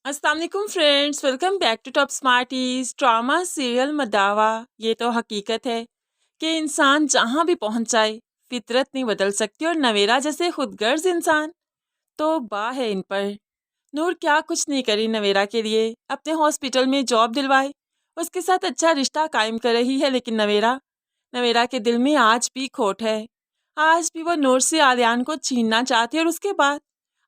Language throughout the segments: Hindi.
अस्सलाम वालेकुम friends, welcome back to Top Smarties. Drama serial Madawa. ये तो हकीकत है कि इंसान जहाँ भी पहुँच जाए फितरत नहीं बदल सकती, और नवेरा जैसे खुदगर्ज इंसान तो बा है इन पर। नूर क्या कुछ नहीं करी नवेरा के लिए, अपने हॉस्पिटल में जॉब दिलवाई, उसके साथ अच्छा रिश्ता कायम कर रही है। लेकिन नवेरा नवेरा के दिल में आज भी खोट है। आज भी वो नूर से आलियान को छीनना चाहती है, और उसके बाद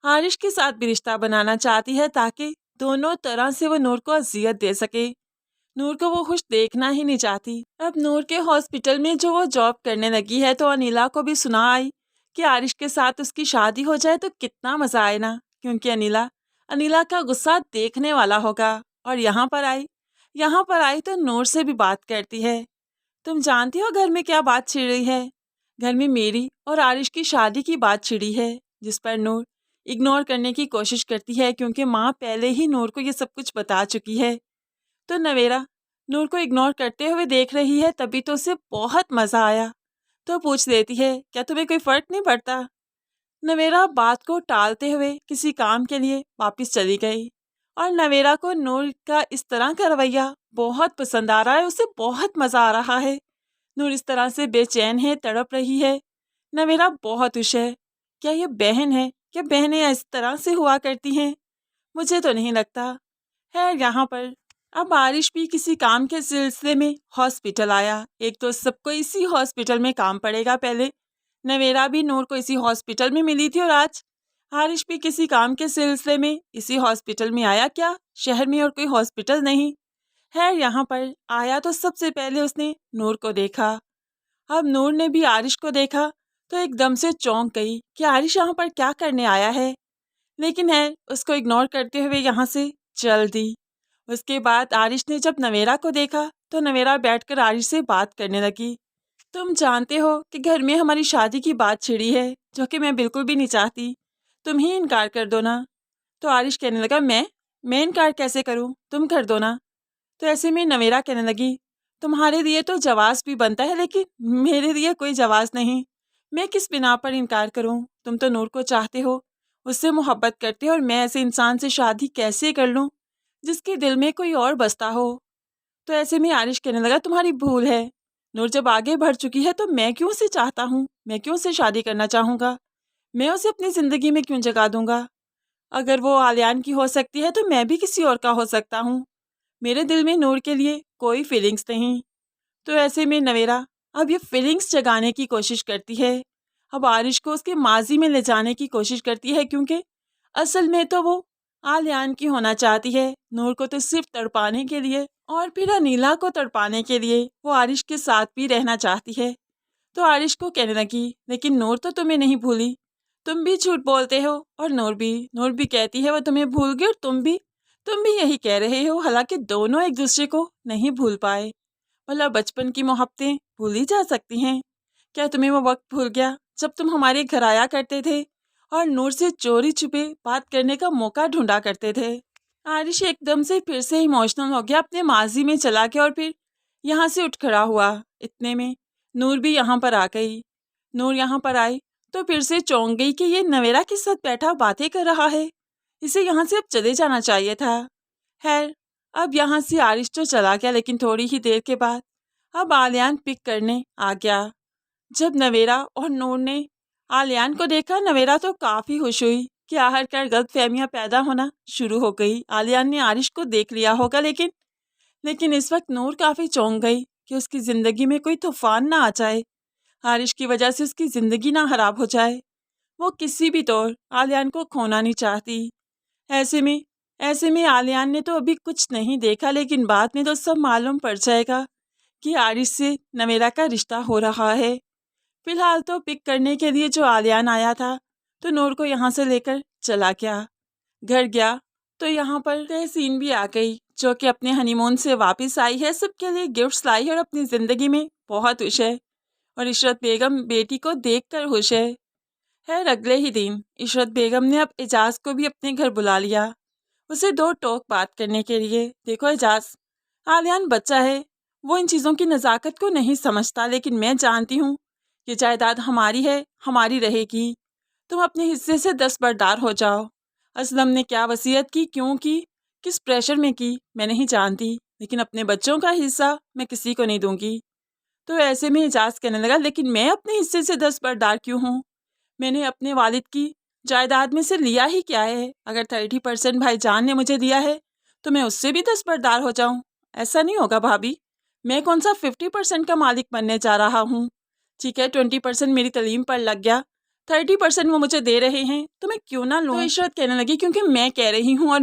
आरिश के साथ भी रिश्ता बनाना चाहती है, ताकि दोनों तरह से वो नूर को अजियत दे सके। नूर को वो खुश देखना ही नहीं चाहती। अब नूर के हॉस्पिटल में जो वो जॉब करने लगी है, तो अनिला को भी सुना आई कि आरिश के साथ उसकी शादी हो जाए तो कितना मजा आए ना, क्योंकि अनिला अनिला का गुस्सा देखने वाला होगा। और यहाँ पर आई तो नूर से भी बात करती है। तुम जानती हो घर में क्या बात छिड़ रही है? घर में मेरी और आरिश की शादी की बात छिड़ी है, जिस पर नूर इग्नोर करने की कोशिश करती है, क्योंकि माँ पहले ही नूर को ये सब कुछ बता चुकी है। तो नवेरा नूर को इग्नोर करते हुए देख रही है, तभी तो उसे बहुत मज़ा आया। तो पूछ लेती है, क्या तुम्हें कोई फ़र्क नहीं पड़ता? नवेरा बात को टालते हुए किसी काम के लिए वापस चली गई। और नवेरा को नूर का इस तरह का रवैया बहुत पसंद आ रहा है, उसे बहुत मज़ा आ रहा है। नूर इस तरह से बेचैन है, तड़प रही है। नवेरा बहुत खुश है। क्या ये बहन है? क्या बहनें इस तरह से हुआ करती हैं? मुझे तो नहीं लगता है। यहाँ पर अब बारिश भी किसी काम के सिलसिले में हॉस्पिटल आया। एक तो सबको इसी हॉस्पिटल में काम पड़ेगा। पहले नवेरा भी नूर को इसी हॉस्पिटल में मिली थी, और आज हारिश भी किसी काम के सिलसिले में इसी हॉस्पिटल में आया। क्या शहर में और कोई हॉस्पिटल नहीं है? यहाँ पर आया तो सबसे पहले उसने नूर को देखा। अब नूर ने भी आरिश को देखा तो एकदम से चौंक गई कि आरिश यहाँ पर क्या करने आया है। लेकिन है उसको इग्नोर करते हुए यहाँ से चल दी। उसके बाद आरिश ने जब नवेरा को देखा तो नवेरा बैठकर आरिश से बात करने लगी। तुम जानते हो कि घर में हमारी शादी की बात छिड़ी है, जो कि मैं बिल्कुल भी नहीं चाहती। तुम ही इनकार कर दो ना। तो आरिश कहने लगा, मैं इनकार कैसे करूं, तुम कर दो ना। तो ऐसे में नवेरा कहने लगी, तुम्हारे लिए तो जवाब भी बनता है, लेकिन मेरे लिए कोई जवाब नहीं। मैं किस बिना पर इनकार करूं? तुम तो नूर को चाहते हो, उससे मोहब्बत करते हो, और मैं ऐसे इंसान से शादी कैसे कर लूं जिसके दिल में कोई और बसता हो? तो ऐसे में आरिश कहने लगा, तुम्हारी भूल है। नूर जब आगे बढ़ चुकी है तो मैं क्यों उसे चाहता हूँ, मैं क्यों उसे शादी करना चाहूँगा? मैं उसे अपनी ज़िंदगी में क्यों जगा दूंगा? अगर वो आलियान की हो सकती है तो मैं भी किसी और का हो सकता हूँ। मेरे दिल में नूर के लिए कोई फीलिंग्स नहीं। तो ऐसे में नवेरा अब ये फीलिंग्स जगाने की कोशिश करती है। अब आरिश को उसके माजी में ले जाने की कोशिश करती है, क्योंकि असल में तो वो आलियान की होना चाहती है। नूर को तो सिर्फ तड़पाने के लिए, और फिर अनीला को तड़पाने के लिए वो आरिश के साथ भी रहना चाहती है। तो आरिश को कहने लगी, लेकिन नूर तो तुम्हें नहीं भूली। तुम भी झूठ बोलते हो, और नूर भी कहती है वो तुम्हें भूल गई, और तुम भी यही कह रहे हो। हालांकि दोनों एक दूसरे को नहीं भूल पाए। भला बचपन की मोहब्बतें भूली जा सकती हैं? क्या तुम्हें वो वक्त भूल गया जब तुम हमारे घर आया करते थे और नूर से चोरी छुपे बात करने का मौका ढूंढा करते थे? आरिश एकदम से फिर से इमोशनल हो गया, अपने माजी में चला गया, और फिर यहाँ से उठ खड़ा हुआ। इतने में नूर भी यहाँ पर आ गई। नूर यहाँ पर आई तो फिर से चौंक गई कि ये नवेरा के साथ बैठा बातें कर रहा है। इसे यहाँ से अब चले जाना चाहिए था। खैर, अब यहाँ से आरिश तो चला गया, लेकिन थोड़ी ही देर के बाद अब आलियान पिक करने आ गया। जब नवेरा और नूर ने आलियान को देखा, नवेरा तो काफ़ी खुश हुई कि आखिरकार गलतफहमियां पैदा होना शुरू हो गई। आलियान ने आरिश को देख लिया होगा, लेकिन इस वक्त नूर काफ़ी चौंक गई कि उसकी ज़िंदगी में कोई तूफान ना आ जाए, आरिश की वजह से उसकी ज़िंदगी ना खराब हो जाए। वो किसी भी तौर आलियान को खोना नहीं चाहती। ऐसे में ऐसे में आलियान ने तो अभी कुछ नहीं देखा, लेकिन बाद में तो सब मालूम पड़ जाएगा कि आरिश से नवेरा का रिश्ता हो रहा है। फिलहाल तो पिक करने के लिए जो आलियान आया था तो नूर को यहाँ से लेकर चला गया। घर गया तो यहाँ पर तहसीन भी आ गई, जो कि अपने हनीमून से वापस आई है। सबके लिए गिफ्ट्स लाई है और अपनी ज़िंदगी में बहुत खुश है। और इशरत बेगम बेटी को देखकर खुश है। खैर, अगले ही दिन इशरत बेगम ने अब एजाज को भी अपने घर बुला लिया, उसे दो टोक बात करने के लिए। देखो एजाज, आलियान बच्चा है, वो इन चीज़ों की नज़ाकत को नहीं समझता, लेकिन मैं जानती हूँ ये जायदाद हमारी है, हमारी रहेगी। तुम अपने हिस्से से 10 बरदार हो जाओ। असलम ने क्या वसीयत की, क्यों की, किस प्रेशर में की मैं नहीं जानती, लेकिन अपने बच्चों का हिस्सा मैं किसी को नहीं दूंगी। तो ऐसे में एजाज कहने लगा, लेकिन मैं अपने हिस्से से दस्तबरदार क्यों हूँ? मैंने अपने वालिद की जायदाद में से लिया ही क्या है? अगर 30% भाईजान ने मुझे दिया है तो मैं उससे भी दस्तबरदार हो जाऊं? ऐसा नहीं होगा भाभी। मैं कौन सा 50% का मालिक बनने जा रहा हूँ? ठीक है, 20% मेरी तालीम पर लग गया, 30% वो मुझे दे रहे हैं तो मैं क्यों ना लूँ? तो इशरत कहने लगी, क्योंकि मैं कह रही हूँ और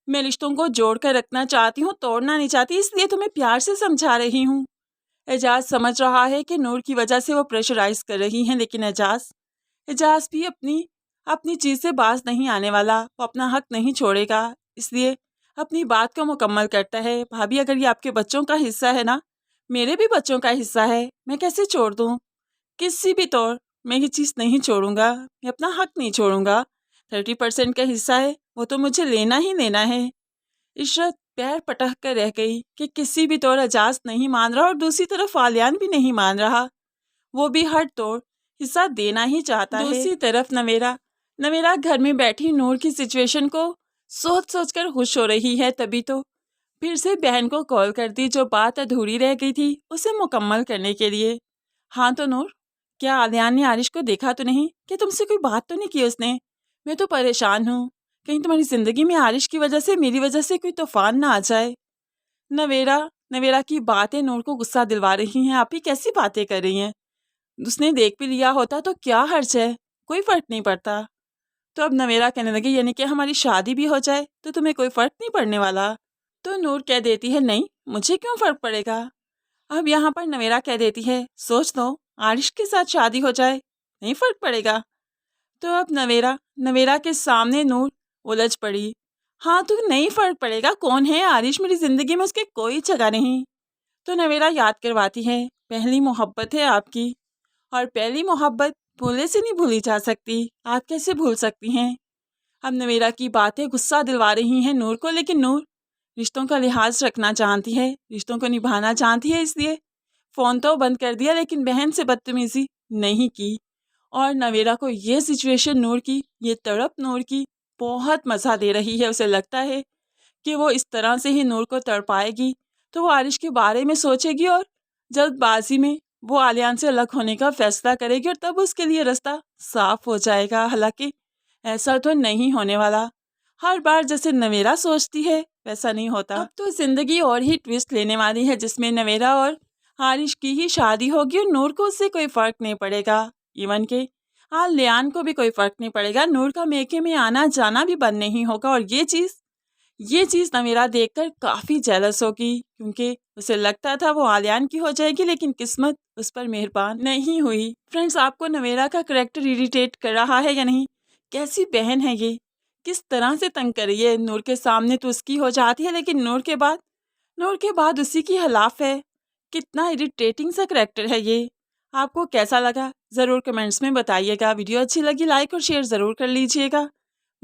मैं रिश्तों को जोड़ कर रखना चाहती हूँ, तोड़ना नहीं चाहती, इसलिए तुम्हें प्यार से समझा रही हूँ। एजाज समझ रहा है कि नूर की वजह से वो प्रेशराइज कर रही हैं, लेकिन एजाज भी अपनी अपनी चीज़ से बाज नहीं आने वाला। वो अपना हक नहीं छोड़ेगा, इसलिए अपनी बात को मुकम्मल करता है। भाभी, अगर ये आपके बच्चों का हिस्सा है ना, मेरे भी बच्चों का हिस्सा है, मैं कैसे छोड़ दूँ? किसी भी तौर मैं ये चीज़ नहीं छोड़ूंगा, मैं अपना हक नहीं छोड़ूंगा। 30% का हिस्सा है, वो तो मुझे लेना ही लेना है। इशरत पैर पटक कर रह गई कि किसी भी तौर एजाज नहीं मान रहा और दूसरी तरफ आलियान भी नहीं मान रहा। वो भी हर तौर हिस्सा देना ही चाहता है। दूसरी तरफ नवेरा घर में बैठी नूर की सिचुएशन को सोच सोच कर खुश हो रही है। तभी तो फिर से बहन को कॉल कर दी, जो बात अधूरी रह गई थी उसे मुकम्मल करने के लिए। हाँ तो नूर, क्या आलियान ने आरिश को देखा तो नहीं? क्या तुमसे कोई बात तो नहीं की उसने? मैं तो परेशान हूँ, कहीं तुम्हारी ज़िंदगी में आरिश की वजह से, मेरी वजह से कोई तूफान ना आ जाए। नवेरा की बातें नूर को गुस्सा दिलवा रही हैं। आप ही कैसी बातें कर रही हैं? उसने देख भी लिया होता तो क्या हर्ज है, कोई फ़र्क नहीं पड़ता। तो अब नवेरा कहने लगी, यानी कि हमारी शादी भी हो जाए तो तुम्हें कोई फ़र्क नहीं पड़ने वाला? तो नूर कह देती है, नहीं, मुझे क्यों फ़र्क पड़ेगा? अब यहाँ पर नवेरा कह देती है, सोच लो, आरिश के साथ शादी हो जाए, नहीं फ़र्क पड़ेगा? तो अब नवेरा के सामने नूर उलझ पड़ी। हाँ तो नहीं फ़र्क पड़ेगा, कौन है आरिश? मेरी ज़िंदगी में उसके कोई जगह नहीं। तो नवेरा याद करवाती है, पहली मोहब्बत है आपकी, और पहली मोहब्बत भूलने से नहीं भूली जा सकती। आप कैसे भूल सकती हैं? अब नवेरा की बातें गुस्सा दिलवा रही हैं नूर को, लेकिन नूर रिश्तों का लिहाज रखना जानती है, रिश्तों को निभाना जानती है, इसलिए फ़ोन तो बंद कर दिया, लेकिन बहन से बदतमीज़ी नहीं की। और नवेरा को ये सिचुएशन नूर की, ये तड़प नूर की बहुत मज़ा दे रही है। उसे लगता है कि वो इस तरह से ही नूर को तड़पाएगी तो वो आरिश के बारे में सोचेगी और जल्दबाजी में वो आलियान से अलग होने का फैसला करेगी, और तब उसके लिए रास्ता साफ हो जाएगा। हालांकि ऐसा तो नहीं होने वाला। हर बार जैसे नवेरा सोचती है वैसा नहीं होता। अब तो ज़िंदगी और ही ट्विस्ट लेने वाली है, जिसमें नवेरा और आरिश की ही शादी होगी और नूर को उससे कोई फ़र्क नहीं पड़ेगा। इवन के आलियान को भी कोई फ़र्क नहीं पड़ेगा। नूर का मेके में आना जाना भी बंद नहीं होगा, और ये चीज़ नवेरा देखकर काफ़ी जेलस होगी, क्योंकि उसे लगता था वो आलियान की हो जाएगी, लेकिन किस्मत उस पर मेहरबान नहीं हुई। फ्रेंड्स, आपको नवेरा का करैक्टर इरिटेट कर रहा है या नहीं? कैसी बहन है ये, किस तरह से तंग कर रही है? नूर के सामने तो उसकी हो जाती है, लेकिन नूर के बाद उसी की खिलाफ है। कितना इरिटेटिंग सा करैक्टर है ये। आपको कैसा लगा ज़रूर कमेंट्स में बताइएगा। वीडियो अच्छी लगी लाइक और शेयर ज़रूर कर लीजिएगा।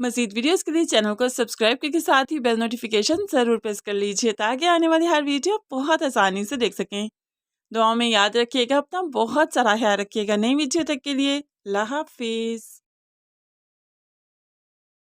मज़ीद वीडियोस के लिए चैनल को सब्सक्राइब करके साथ ही बेल नोटिफिकेशन ज़रूर प्रेस कर लीजिए, ताकि आने वाली हर वीडियो बहुत आसानी से देख सकें। दुआओं में याद रखिएगा, अपना बहुत सारा ख्याल रखिएगा। नई वीडियो तक के लिए अल्लाह हाफिज़।